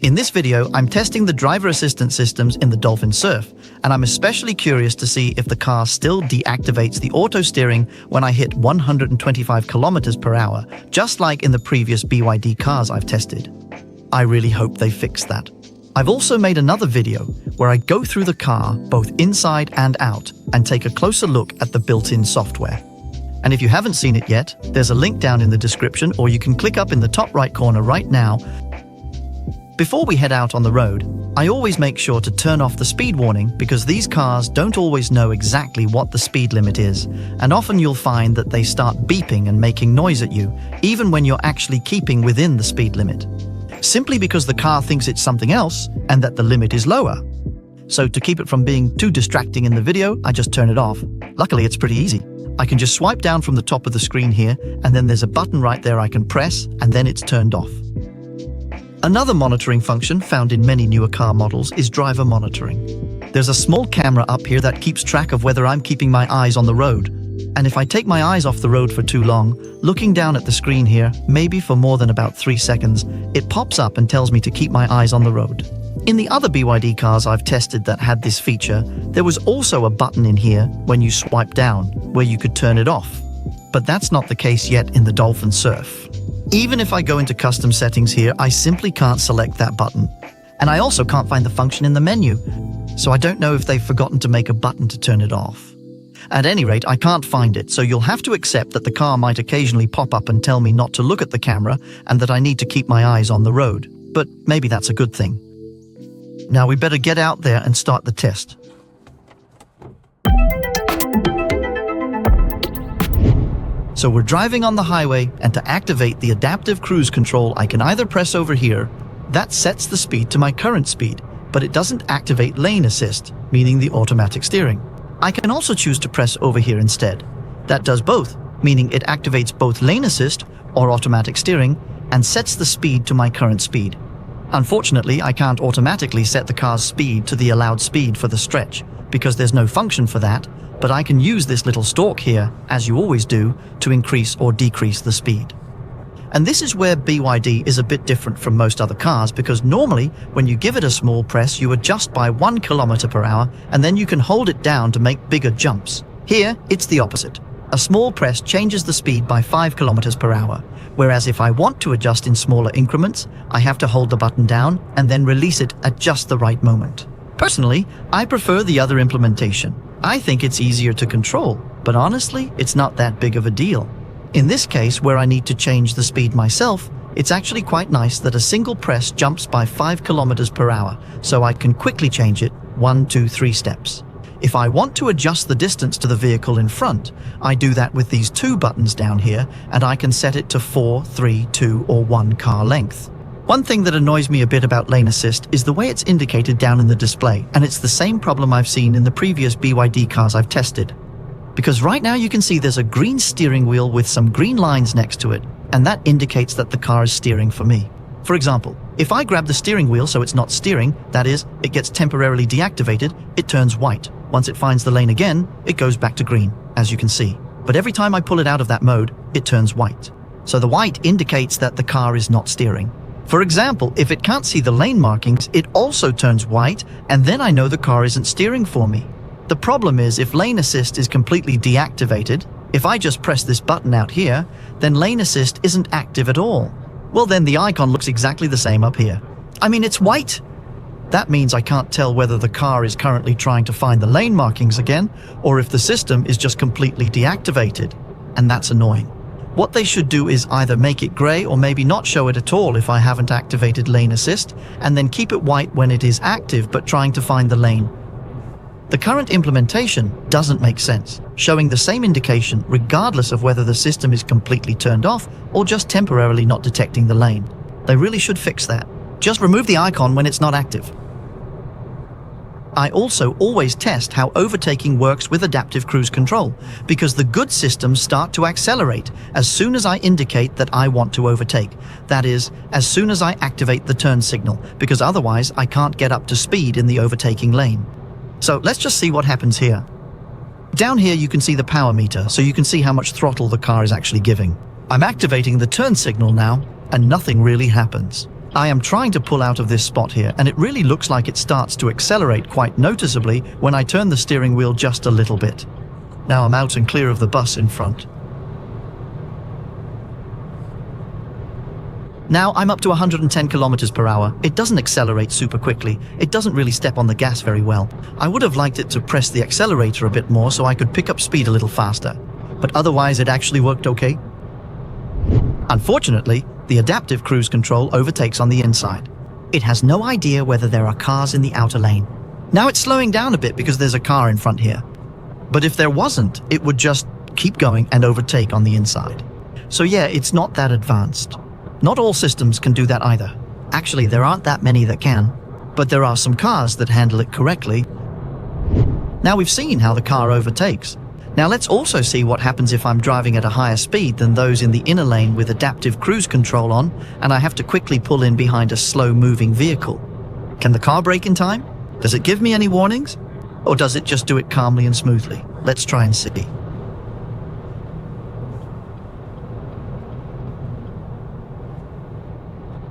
In this video, I'm testing the driver assistance systems in the Dolphin Surf, and I'm especially curious to see if the car still deactivates the auto steering when I hit 125 kilometers per hour, just like in the previous BYD cars I've tested. I really hope they fix that. I've also made another video where I go through the car, both inside and out, and take a closer look at the built-in software. And if you haven't seen it yet, there's a link down in the description, or you can click up in the top right corner right now. Before we head out on the road, I always make sure to turn off the speed warning because these cars don't always know exactly what the speed limit is, and often you'll find that they start beeping and making noise at you, even when you're actually keeping within the speed limit. Simply because the car thinks it's something else and that the limit is lower. So to keep it from being too distracting in the video, I just turn it off. Luckily, it's pretty easy. I can just swipe down from the top of the screen here, and then there's a button right there I can press, and then it's turned off. Another monitoring function found in many newer car models is driver monitoring. There's a small camera up here that keeps track of whether I'm keeping my eyes on the road. And if I take my eyes off the road for too long, looking down at the screen here, maybe for more than about 3 seconds, it pops up and tells me to keep my eyes on the road. In the other BYD cars I've tested that had this feature, there was also a button in here when you swipe down, where you could turn it off. But that's not the case yet in the Dolphin Surf. Even if I go into custom settings here, I simply can't select that button. And I also can't find the function in the menu, so I don't know if they've forgotten to make a button to turn it off. At any rate, I can't find it, so you'll have to accept that the car might occasionally pop up and tell me not to look at the camera and that I need to keep my eyes on the road. But maybe that's a good thing. Now we better get out there and start the test. So we're driving on the highway, and to activate the adaptive cruise control, I can either press over here. That sets the speed to my current speed, but it doesn't activate lane assist, meaning the automatic steering. I can also choose to press over here instead. That does both, meaning it activates both lane assist or automatic steering and sets the speed to my current speed. Unfortunately, I can't automatically set the car's speed to the allowed speed for the stretch because there's no function for that, but I can use this little stalk here, as you always do, to increase or decrease the speed. And this is where BYD is a bit different from most other cars, because normally when you give it a small press, you adjust by 1 kilometer per hour, and then you can hold it down to make bigger jumps. Here, it's the opposite. A small press changes the speed by 5 kilometers per hour, whereas if I want to adjust in smaller increments, I have to hold the button down and then release it at just the right moment. Personally, I prefer the other implementation. I think it's easier to control, but honestly, it's not that big of a deal. In this case, where I need to change the speed myself, it's actually quite nice that a single press jumps by 5 kilometers per hour, so I can quickly change it 1, 2, 3 steps. If I want to adjust the distance to the vehicle in front, I do that with these 2 buttons down here, and I can set it to 4, 3, 2, or 1 car length. One thing that annoys me a bit about lane assist is the way it's indicated down in the display, and it's the same problem I've seen in the previous BYD cars I've tested. Because right now you can see there's a green steering wheel with some green lines next to it, and that indicates that the car is steering for me. For example, if I grab the steering wheel so it's not steering, that is, it gets temporarily deactivated, it turns white. Once it finds the lane again, it goes back to green, as you can see. But every time I pull it out of that mode, it turns white. So the white indicates that the car is not steering. For example, if it can't see the lane markings, it also turns white, and then I know the car isn't steering for me. The problem is, if lane assist is completely deactivated, if I just press this button out here, then lane assist isn't active at all. Well, then the icon looks exactly the same up here. I mean, it's white. That means I can't tell whether the car is currently trying to find the lane markings again, or if the system is just completely deactivated, and that's annoying. What they should do is either make it gray or maybe not show it at all if I haven't activated lane assist, and then keep it white when it is active but trying to find the lane. The current implementation doesn't make sense, showing the same indication regardless of whether the system is completely turned off or just temporarily not detecting the lane. They really should fix that. Just remove the icon when it's not active. I also always test how overtaking works with adaptive cruise control, because the good systems start to accelerate as soon as I indicate that I want to overtake. That is, as soon as I activate the turn signal, because otherwise I can't get up to speed in the overtaking lane. So let's just see what happens here. Down here you can see the power meter, so you can see how much throttle the car is actually giving. I'm activating the turn signal now, and nothing really happens. I am trying to pull out of this spot here, and it really looks like it starts to accelerate quite noticeably when I turn the steering wheel just a little bit. Now I'm out and clear of the bus in front. Now I'm up to 110 kilometers per hour. It doesn't accelerate super quickly. It doesn't really step on the gas very well. I would have liked it to press the accelerator a bit more so I could pick up speed a little faster. But otherwise it actually worked okay. Unfortunately, the adaptive cruise control overtakes on the inside. It has no idea whether there are cars in the outer lane. Now it's slowing down a bit because there's a car in front here. But if there wasn't, it would just keep going and overtake on the inside. So yeah, it's not that advanced. Not all systems can do that either. Actually, there aren't that many that can, but there are some cars that handle it correctly. Now we've seen how the car overtakes. Now let's also see what happens if I'm driving at a higher speed than those in the inner lane with adaptive cruise control on, and I have to quickly pull in behind a slow-moving vehicle. Can the car brake in time? Does it give me any warnings? Or does it just do it calmly and smoothly? Let's try and see.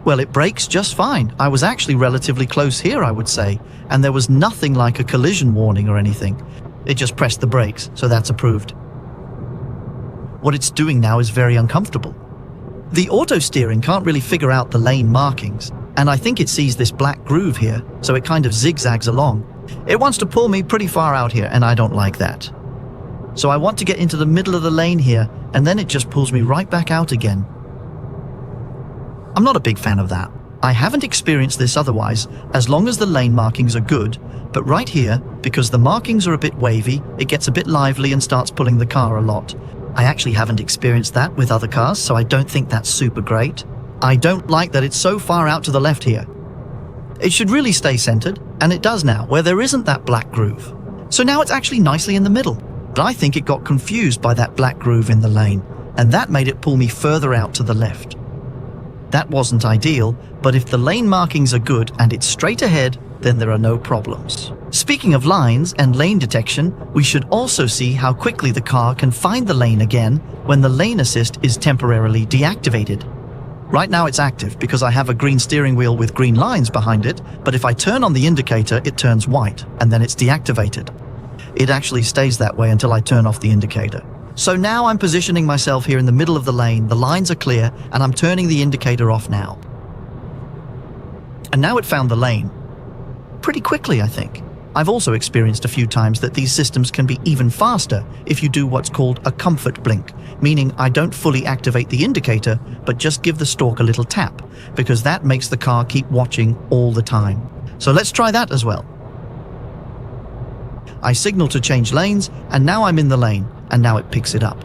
Well, it brakes just fine. I was actually relatively close here, I would say, and there was nothing like a collision warning or anything. It just pressed the brakes, so that's approved. What it's doing now is very uncomfortable. The auto steering can't really figure out the lane markings, and I think it sees this black groove here, so it kind of zigzags along. It wants to pull me pretty far out here, and I don't like that. So I want to get into the middle of the lane here, and then it just pulls me right back out again. I'm not a big fan of that. I haven't experienced this otherwise, as long as the lane markings are good, but right here, because the markings are a bit wavy, it gets a bit lively and starts pulling the car a lot. I actually haven't experienced that with other cars, so I don't think that's super great. I don't like that it's so far out to the left here. It should really stay centered, and it does now, where there isn't that black groove. So now it's actually nicely in the middle, but I think it got confused by that black groove in the lane, and that made it pull me further out to the left. That wasn't ideal, but if the lane markings are good and it's straight ahead, then there are no problems. Speaking of lines and lane detection, we should also see how quickly the car can find the lane again when the lane assist is temporarily deactivated. Right now it's active because I have a green steering wheel with green lines behind it, but if I turn on the indicator, it turns white, and then it's deactivated. It actually stays that way until I turn off the indicator. So now I'm positioning myself here in the middle of the lane, the lines are clear, and I'm turning the indicator off now. And now it found the lane. Pretty quickly, I think. I've also experienced a few times that these systems can be even faster if you do what's called a comfort blink, meaning I don't fully activate the indicator, but just give the stalk a little tap, because that makes the car keep watching all the time. So let's try that as well. I signal to change lanes, and now I'm in the lane, and now it picks it up.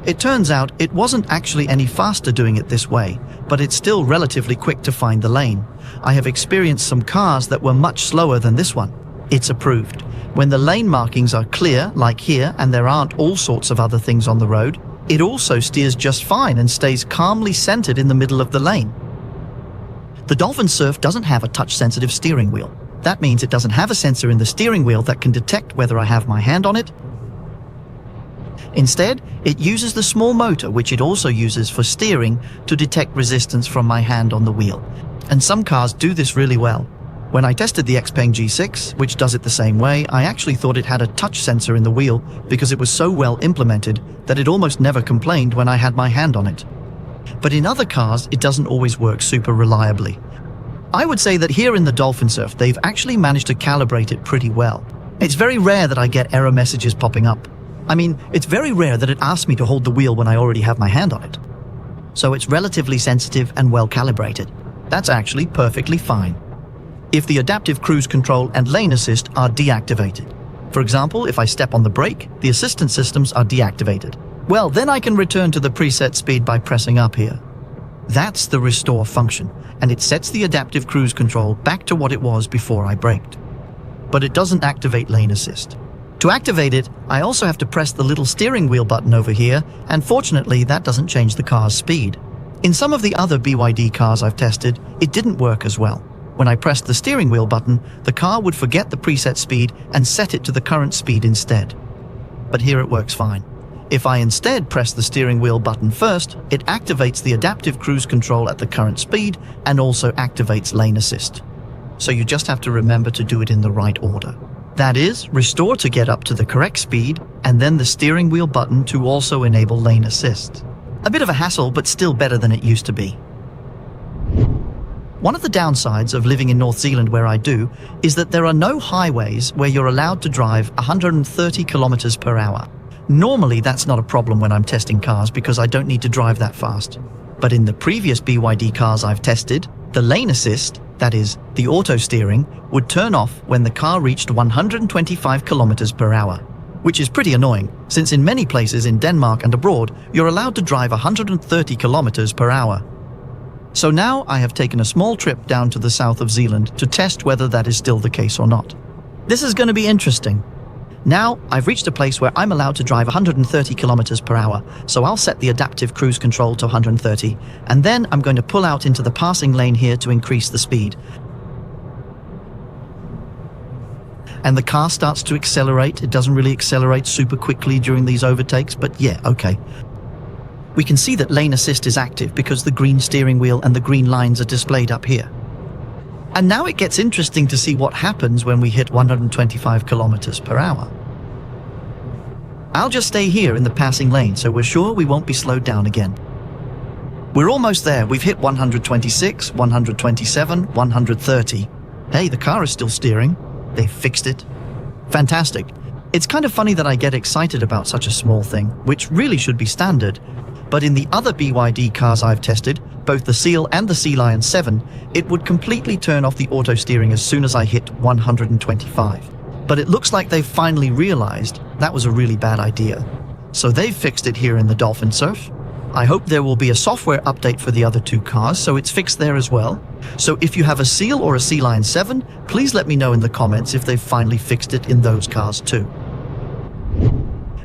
It turns out it wasn't actually any faster doing it this way, but it's still relatively quick to find the lane. I have experienced some cars that were much slower than this one. It's approved. When the lane markings are clear, like here, and there aren't all sorts of other things on the road, it also steers just fine and stays calmly centered in the middle of the lane. The Dolphin Surf doesn't have a touch-sensitive steering wheel. That means it doesn't have a sensor in the steering wheel that can detect whether I have my hand on it. Instead, it uses the small motor, which it also uses for steering, to detect resistance from my hand on the wheel. And some cars do this really well. When I tested the Xpeng G6, which does it the same way, I actually thought it had a touch sensor in the wheel because it was so well implemented that it almost never complained when I had my hand on it. But in other cars, it doesn't always work super reliably. I would say that here in the Dolphin Surf, they've actually managed to calibrate it pretty well. It's very rare that I get error messages popping up. I mean, it's very rare that it asks me to hold the wheel when I already have my hand on it. So it's relatively sensitive and well calibrated. That's actually perfectly fine. If the adaptive cruise control and lane assist are deactivated. For example, if I step on the brake, the assistance systems are deactivated. Well, then I can return to the preset speed by pressing up here. That's the restore function, and it sets the adaptive cruise control back to what it was before I braked. But it doesn't activate lane assist. To activate it, I also have to press the little steering wheel button over here, and fortunately that doesn't change the car's speed. In some of the other BYD cars I've tested, it didn't work as well. When I pressed the steering wheel button, the car would forget the preset speed and set it to the current speed instead. But here it works fine. If I instead press the steering wheel button first, it activates the adaptive cruise control at the current speed and also activates lane assist. So you just have to remember to do it in the right order. That is, restore to get up to the correct speed, and then the steering wheel button to also enable lane assist. A bit of a hassle, but still better than it used to be. One of the downsides of living in North Zealand where I do is that there are no highways where you're allowed to drive 130 kilometers per hour. Normally that's not a problem when I'm testing cars because I don't need to drive that fast. But in the previous BYD cars I've tested, the lane assist, that is, the auto steering, would turn off when the car reached 125 kilometers per hour. Which is pretty annoying, since in many places in Denmark and abroad, you're allowed to drive 130 kilometers per hour. So now I have taken a small trip down to the south of Zealand to test whether that is still the case or not. This is going to be interesting. Now I've reached a place where I'm allowed to drive 130 kilometers per hour, so I'll set the adaptive cruise control to 130, and then I'm going to pull out into the passing lane here to increase the speed. And the car starts to accelerate. It doesn't really accelerate super quickly during these overtakes, but yeah, okay. We can see that lane assist is active because the green steering wheel and the green lines are displayed up here. And now it gets interesting to see what happens when we hit 125 kilometers per hour. I'll just stay here in the passing lane so we're sure we won't be slowed down again. We're almost there. We've hit 126, 127, 130. Hey, the car is still steering. They fixed it. Fantastic. It's kind of funny that I get excited about such a small thing, which really should be standard. But in the other BYD cars I've tested, both the Seal and the Sea Lion 7, it would completely turn off the auto steering as soon as I hit 125. But it looks like they've finally realized that was a really bad idea. So they've fixed it here in the Dolphin Surf. I hope there will be a software update for the other two cars, so it's fixed there as well. So if you have a Seal or a Sea Lion 7, please let me know in the comments if they've finally fixed it in those cars too.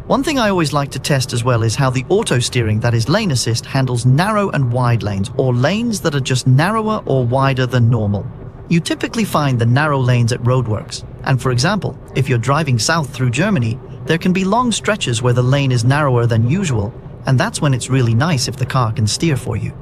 One thing I always like to test as well is how the auto steering, that is lane assist, handles narrow and wide lanes, or lanes that are just narrower or wider than normal. You typically find the narrow lanes at roadworks, and for example, if you're driving south through Germany, there can be long stretches where the lane is narrower than usual, and that's when it's really nice if the car can steer for you.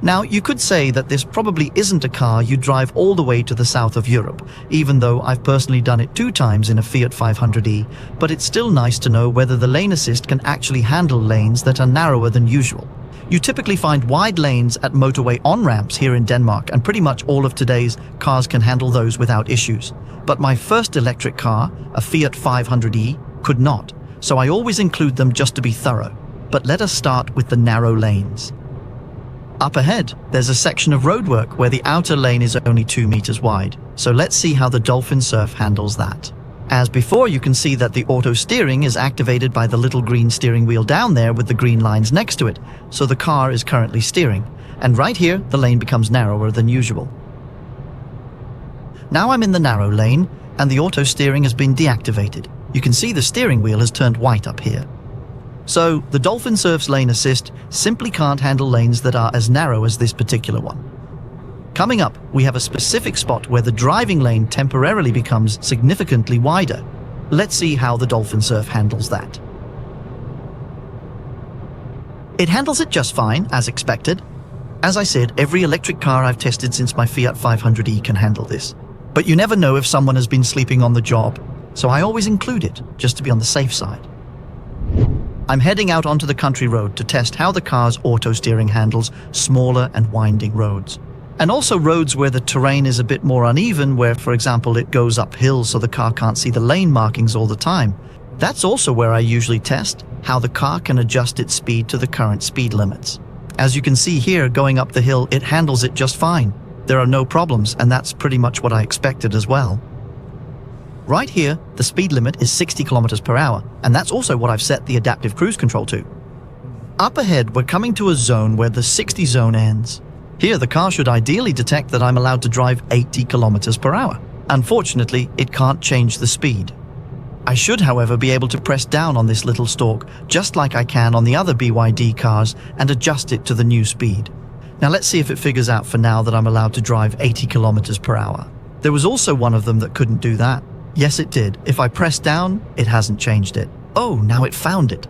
Now, you could say that this probably isn't a car you drive all the way to the south of Europe, even though I've personally done it 2 times in a Fiat 500e, but it's still nice to know whether the lane assist can actually handle lanes that are narrower than usual. You typically find wide lanes at motorway on-ramps here in Denmark, and pretty much all of today's cars can handle those without issues. But my first electric car, a Fiat 500e, could not, so I always include them just to be thorough. But let us start with the narrow lanes. Up ahead, there's a section of roadwork where the outer lane is only 2 meters wide, so let's see how the Dolphin Surf handles that. As before, you can see that the auto steering is activated by the little green steering wheel down there with the green lines next to it, so the car is currently steering, and right here the lane becomes narrower than usual. Now I'm in the narrow lane, and the auto steering has been deactivated. You can see the steering wheel has turned white up here. So, the Dolphin Surf's lane assist simply can't handle lanes that are as narrow as this particular one. Coming up, we have a specific spot where the driving lane temporarily becomes significantly wider. Let's see how the Dolphin Surf handles that. It handles it just fine, as expected. As I said, every electric car I've tested since my Fiat 500e can handle this. But you never know if someone has been sleeping on the job, so I always include it, just to be on the safe side. I'm heading out onto the country road to test how the car's auto steering handles smaller and winding roads. And also roads where the terrain is a bit more uneven, where, for example, it goes uphill so the car can't see the lane markings all the time. That's also where I usually test how the car can adjust its speed to the current speed limits. As you can see here, going up the hill, it handles it just fine. There are no problems, and that's pretty much what I expected as well. Right here, the speed limit is 60 kilometers per hour, and that's also what I've set the adaptive cruise control to. Up ahead, we're coming to a zone where the 60 zone ends. Here, the car should ideally detect that I'm allowed to drive 80 kilometers per hour. Unfortunately, it can't change the speed. I should, however, be able to press down on this little stalk, just like I can on the other BYD cars, and adjust it to the new speed. Now let's see if it figures out for now that I'm allowed to drive 80 kilometers per hour. There was also one of them that couldn't do that. Yes, it did. If I press down, it hasn't changed it. Oh, now it found it.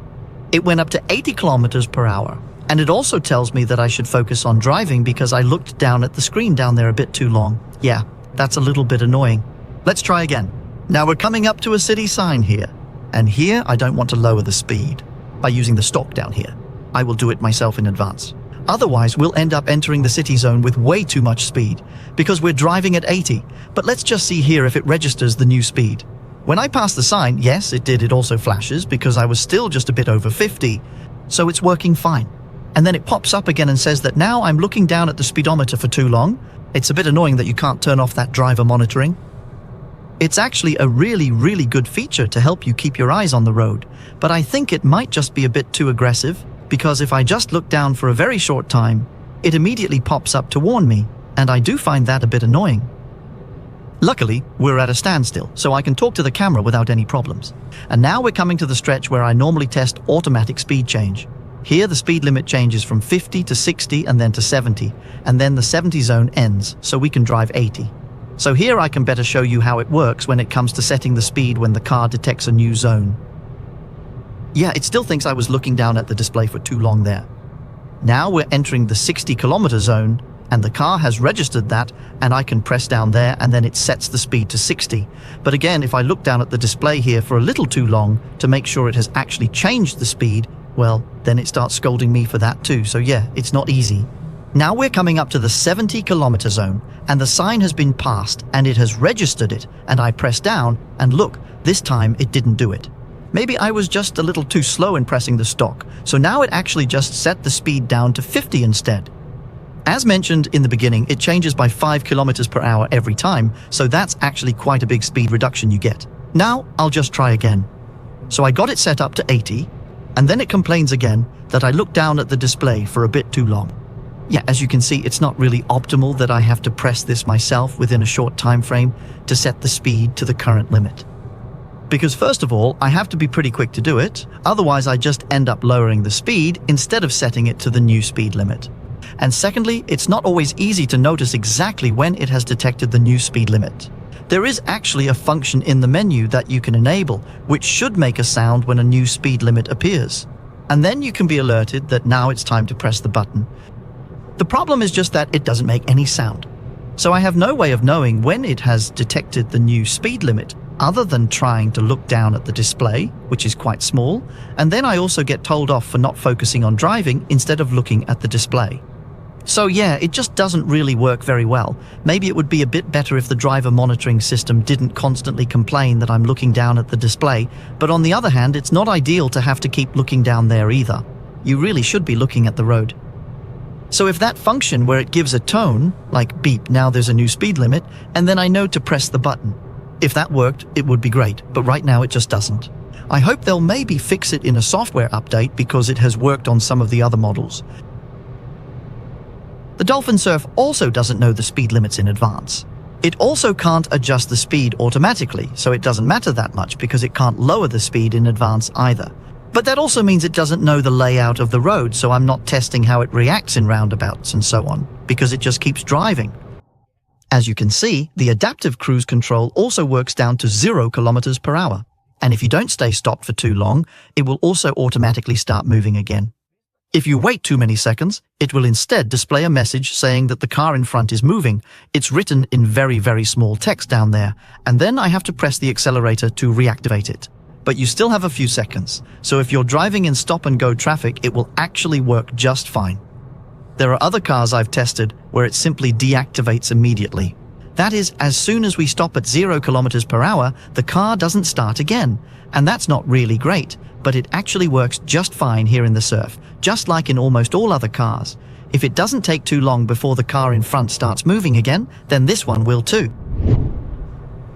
It went up to 80 kilometers per hour. And it also tells me that I should focus on driving because I looked down at the screen down there a bit too long. Yeah, that's a little bit annoying. Let's try again. Now we're coming up to a city sign here. And here I don't want to lower the speed by using the stop down here. I will do it myself in advance. Otherwise, we'll end up entering the city zone with way too much speed because we're driving at 80. But let's just see here if it registers the new speed. When I pass the sign, yes, it did. It also flashes because I was still just a bit over 50. So it's working fine. And then it pops up again and says that now I'm looking down at the speedometer for too long. It's a bit annoying that you can't turn off that driver monitoring. It's actually a really good feature to help you keep your eyes on the road, but I think it might just be a bit too aggressive because if I just look down for a very short time, it immediately pops up to warn me, and I do find that a bit annoying. Luckily, we're at a standstill, so I can talk to the camera without any problems. And now we're coming to the stretch where I normally test automatic speed change. Here the speed limit changes from 50 to 60 and then to 70, and then the 70 zone ends, so we can drive 80. So here I can better show you how it works when it comes to setting the speed when the car detects a new zone. Yeah, it still thinks I was looking down at the display for too long there. Now we're entering the 60 kilometer zone, and the car has registered that, and I can press down there and then it sets the speed to 60. But again, if I look down at the display here for a little too long to make sure it has actually changed the speed, well, then it starts scolding me for that too, so yeah, it's not easy. Now we're coming up to the 70 kilometer zone, and the sign has been passed, and it has registered it, and I press down, and look, this time it didn't do it. Maybe I was just a little too slow in pressing the stock, so now it actually just set the speed down to 50 instead. As mentioned in the beginning, it changes by 5 kilometers per hour every time, so that's actually quite a big speed reduction you get. Now, I'll just try again. So I got it set up to 80, and then it complains again that I looked down at the display for a bit too long. Yeah, as you can see, it's not really optimal that I have to press this myself within a short time frame to set the speed to the current limit. Because first of all, I have to be pretty quick to do it, otherwise I just end up lowering the speed instead of setting it to the new speed limit. And secondly, it's not always easy to notice exactly when it has detected the new speed limit. There is actually a function in the menu that you can enable, which should make a sound when a new speed limit appears. And then you can be alerted that now it's time to press the button. The problem is just that it doesn't make any sound. So I have no way of knowing when it has detected the new speed limit, other than trying to look down at the display, which is quite small, and then I also get told off for not focusing on driving instead of looking at the display. So yeah, it just doesn't really work very well. Maybe it would be a bit better if the driver monitoring system didn't constantly complain that I'm looking down at the display, but on the other hand, it's not ideal to have to keep looking down there either. You really should be looking at the road. So if that function where it gives a tone, like beep, now there's a new speed limit, and then I know to press the button. If that worked, it would be great, but right now it just doesn't. I hope they'll maybe fix it in a software update because it has worked on some of the other models. The Dolphin Surf also doesn't know the speed limits in advance. It also can't adjust the speed automatically, so it doesn't matter that much because it can't lower the speed in advance either. But that also means it doesn't know the layout of the road, so I'm not testing how it reacts in roundabouts and so on, because it just keeps driving. As you can see, the adaptive cruise control also works down to 0 kilometers per hour. And if you don't stay stopped for too long, it will also automatically start moving again. If you wait too many seconds, it will instead display a message saying that the car in front is moving. It's written in very small text down there, and then I have to press the accelerator to reactivate it. But you still have a few seconds, so if you're driving in stop-and-go traffic, it will actually work just fine. There are other cars I've tested where it simply deactivates immediately. That is, as soon as we stop at 0 kilometers per hour, the car doesn't start again. And that's not really great, but it actually works just fine here in the Surf, just like in almost all other cars. If it doesn't take too long before the car in front starts moving again, then this one will too.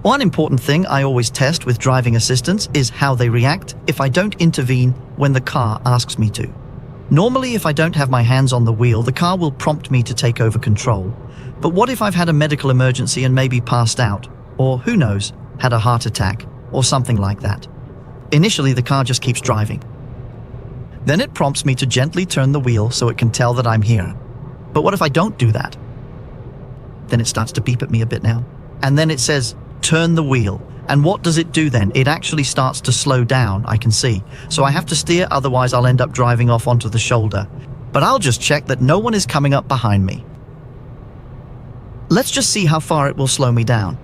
One important thing I always test with driving assistance is how they react if I don't intervene when the car asks me to. Normally, if I don't have my hands on the wheel, the car will prompt me to take over control. But what if I've had a medical emergency and maybe passed out, or who knows, had a heart attack, or something like that? Initially, the car just keeps driving. Then it prompts me to gently turn the wheel so it can tell that I'm here. But what if I don't do that? Then it starts to beep at me a bit now. And then it says, turn the wheel. And what does it do then? It actually starts to slow down, I can see. So I have to steer, otherwise I'll end up driving off onto the shoulder. But I'll just check that no one is coming up behind me. Let's just see how far it will slow me down.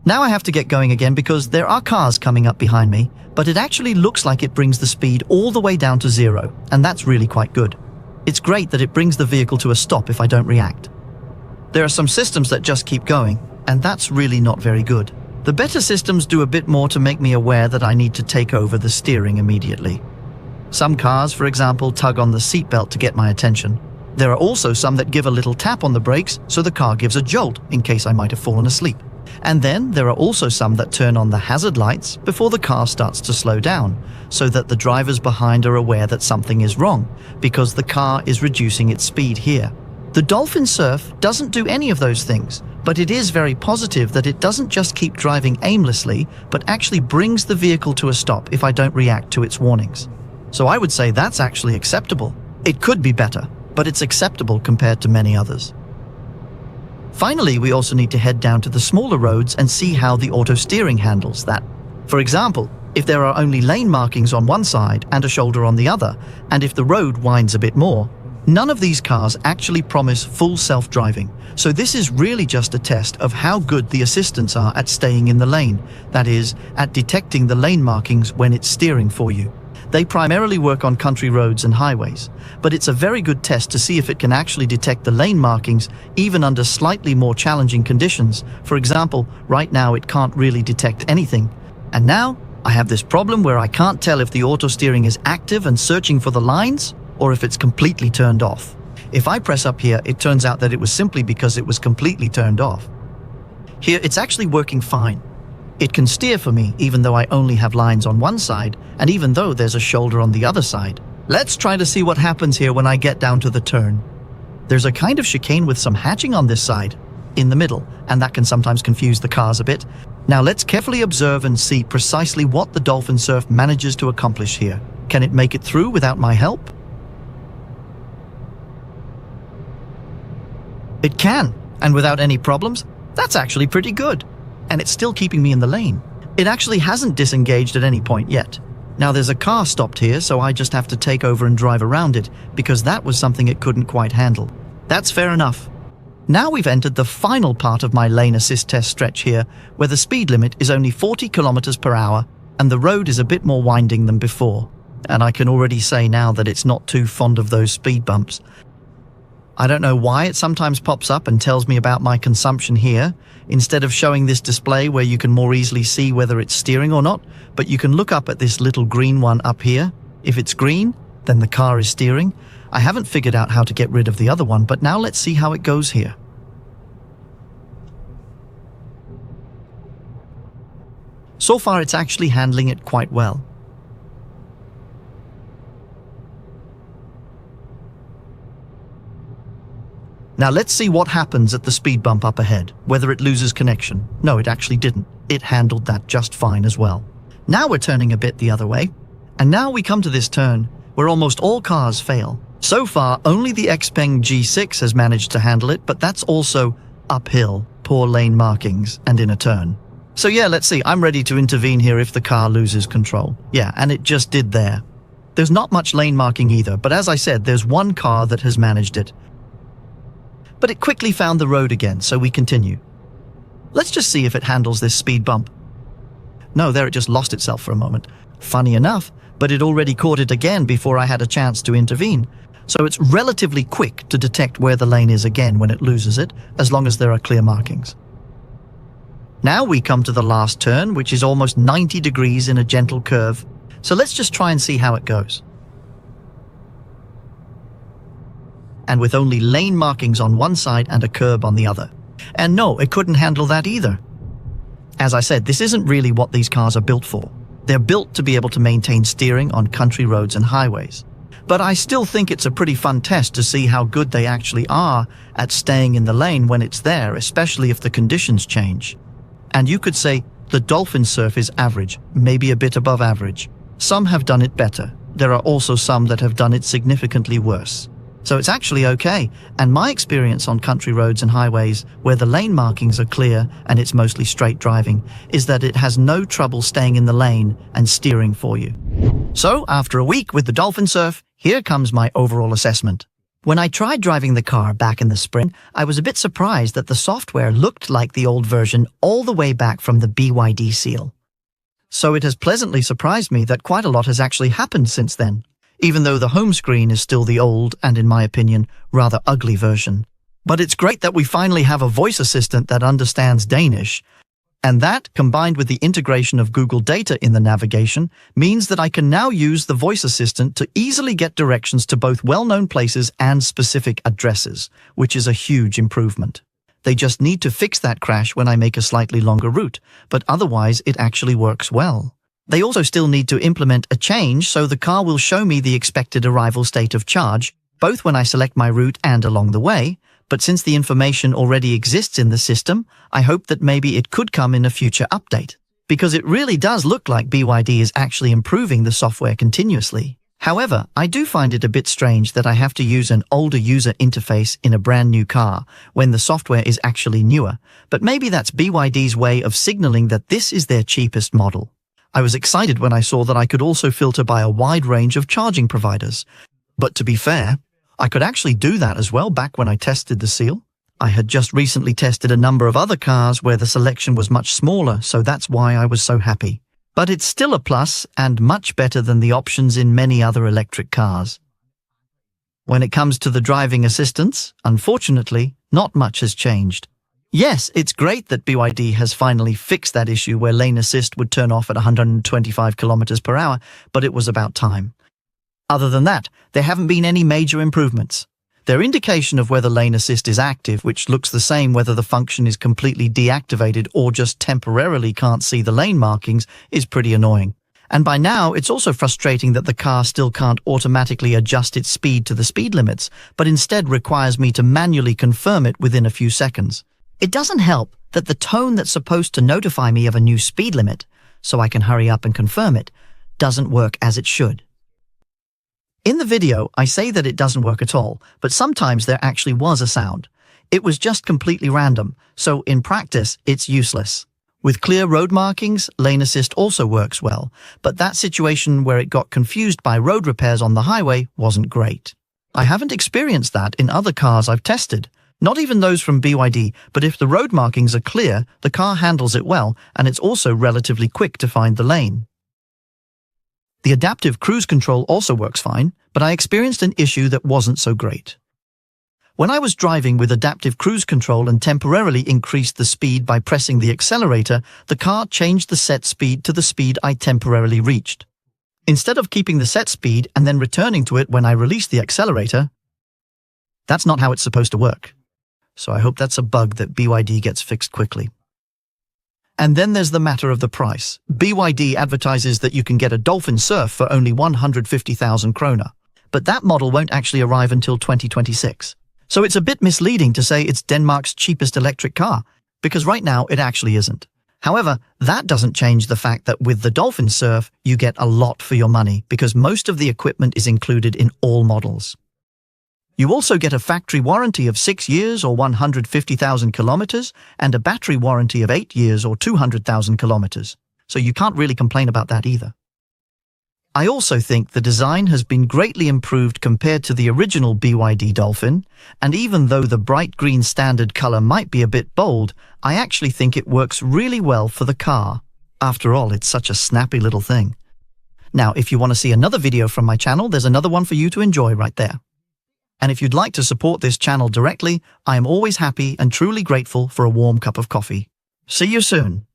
Now I have to get going again because there are cars coming up behind me, but it actually looks like it brings the speed all the way down to 0, and that's really quite good. It's great that it brings the vehicle to a stop if I don't react. There are some systems that just keep going, and that's really not very good. The better systems do a bit more to make me aware that I need to take over the steering immediately. Some cars, for example, tug on the seatbelt to get my attention. There are also some that give a little tap on the brakes so the car gives a jolt in case I might have fallen asleep. And then there are also some that turn on the hazard lights before the car starts to slow down, so that the drivers behind are aware that something is wrong, because the car is reducing its speed here. The Dolphin Surf doesn't do any of those things, but it is very positive that it doesn't just keep driving aimlessly, but actually brings the vehicle to a stop if I don't react to its warnings. So I would say that's actually acceptable. It could be better, but it's acceptable compared to many others. Finally, we also need to head down to the smaller roads and see how the auto steering handles that. For example, if there are only lane markings on one side and a shoulder on the other, and if the road winds a bit more, none of these cars actually promise full self-driving. So this is really just a test of how good the assistants are at staying in the lane, that is, at detecting the lane markings when it's steering for you. They primarily work on country roads and highways, but it's a very good test to see if it can actually detect the lane markings even under slightly more challenging conditions. For example, right now it can't really detect anything. And now I have this problem where I can't tell if the auto steering is active and searching for the lines or if it's completely turned off. If I press up here, it turns out that it was simply because it was completely turned off. Here it's actually working fine. It can steer for me even though I only have lines on one side and even though there's a shoulder on the other side. Let's try to see what happens here when I get down to the turn. There's a kind of chicane with some hatching on this side, in the middle, and that can sometimes confuse the cars a bit. Now let's carefully observe and see precisely what the Dolphin Surf manages to accomplish here. Can it make it through without my help? It can, and without any problems. That's actually pretty good. And it's still keeping me in the lane. It actually hasn't disengaged at any point yet. Now there's a car stopped here, so I just have to take over and drive around it, because that was something it couldn't quite handle. That's fair enough. Now we've entered the final part of my lane assist test stretch here, where the speed limit is only 40 kilometers per hour, and the road is a bit more winding than before. And I can already say now that it's not too fond of those speed bumps. I don't know why it sometimes pops up and tells me about my consumption here, instead of showing this display where you can more easily see whether it's steering or not, but you can look up at this little green one up here. If it's green, then the car is steering. I haven't figured out how to get rid of the other one, but now let's see how it goes here. So far it's actually handling it quite well. Now let's see what happens at the speed bump up ahead, whether it loses connection. No, it actually didn't. It handled that just fine as well. Now we're turning a bit the other way. And now we come to this turn where almost all cars fail. So far, only the Xpeng G6 has managed to handle it, but that's also uphill, poor lane markings, and in a turn. So yeah, let's see. I'm ready to intervene here if the car loses control. Yeah, and it just did there. There's not much lane marking either, but as I said, there's one car that has managed it. But it quickly found the road again, so we continue. Let's just see if it handles this speed bump. No, there it just lost itself for a moment. Funny enough, but it already caught it again before I had a chance to intervene. So it's relatively quick to detect where the lane is again when it loses it, as long as there are clear markings. Now we come to the last turn, which is almost 90 degrees in a gentle curve. So let's just try and see how it goes. And with only lane markings on one side and a curb on the other. And no, it couldn't handle that either. As I said, this isn't really what these cars are built for. They're built to be able to maintain steering on country roads and highways. But I still think it's a pretty fun test to see how good they actually are at staying in the lane when it's there, especially if the conditions change. And you could say, The Dolphin Surf is average, maybe a bit above average. Some have done it better. There are also some that have done it significantly worse. So it's actually okay, and my experience on country roads and highways where the lane markings are clear and it's mostly straight driving is that it has no trouble staying in the lane and steering for you. So after a week with the Dolphin Surf, here comes my overall assessment. When I tried driving the car back in the spring, I was a bit surprised that the software looked like the old version all the way back from the BYD seal. So it has pleasantly surprised me that quite a lot has actually happened since then, even though the home screen is still the old and, in my opinion, rather ugly version. But it's great that we finally have a voice assistant that understands Danish, and that, combined with the integration of Google data in the navigation, means that I can now use the voice assistant to easily get directions to both well-known places and specific addresses, which is a huge improvement. They just need to fix that crash when I make a slightly longer route, but otherwise it actually works well. They also still need to implement a change so the car will show me the expected arrival state of charge, both when I select my route and along the way, but since the information already exists in the system, I hope that maybe it could come in a future update, because it really does look like BYD is actually improving the software continuously. However, I do find it a bit strange that I have to use an older user interface in a brand new car when the software is actually newer, but maybe that's BYD's way of signaling that this is their cheapest model. I was excited when I saw that I could also filter by a wide range of charging providers. But to be fair, I could actually do that as well back when I tested the seal. I had just recently tested a number of other cars where the selection was much smaller, so that's why I was so happy. But it's still a plus and much better than the options in many other electric cars. When it comes to the driving assistance, unfortunately, not much has changed. Yes, it's great that BYD has finally fixed that issue where lane assist would turn off at 125 kilometers per hour, but it was about time. Other than that, there haven't been any major improvements. Their indication of whether lane assist is active, which looks the same whether the function is completely deactivated or just temporarily can't see the lane markings, is pretty annoying. And by now, it's also frustrating that the car still can't automatically adjust its speed to the speed limits, but instead requires me to manually confirm it within a few seconds. It doesn't help that the tone that's supposed to notify me of a new speed limit, so I can hurry up and confirm it, doesn't work as it should. In the video, I say that it doesn't work at all, but sometimes there actually was a sound. It was just completely random, so in practice, it's useless. With clear road markings, lane assist also works well, but that situation where it got confused by road repairs on the highway wasn't great. I haven't experienced that in other cars I've tested, not even those from BYD, but if the road markings are clear, the car handles it well, and it's also relatively quick to find the lane. The adaptive cruise control also works fine, but I experienced an issue that wasn't so great. When I was driving with adaptive cruise control and temporarily increased the speed by pressing the accelerator, the car changed the set speed to the speed I temporarily reached. Instead of keeping the set speed and then returning to it when I released the accelerator, that's not how it's supposed to work. So I hope that's a bug that BYD gets fixed quickly. And then there's the matter of the price. BYD advertises that you can get a Dolphin Surf for only 150,000 kroner, but that model won't actually arrive until 2026. So it's a bit misleading to say it's Denmark's cheapest electric car, because right now it actually isn't. However, that doesn't change the fact that with the Dolphin Surf, you get a lot for your money because most of the equipment is included in all models. You also get a factory warranty of 6 years or 150,000 kilometers and a battery warranty of 8 years or 200,000 kilometers, so you can't really complain about that either. I also think the design has been greatly improved compared to the original BYD Dolphin, and even though the bright green standard color might be a bit bold, I actually think it works really well for the car. After all, it's such a snappy little thing. Now, if you want to see another video from my channel, there's another one for you to enjoy right there. And if you'd like to support this channel directly, I am always happy and truly grateful for a warm cup of coffee. See you soon.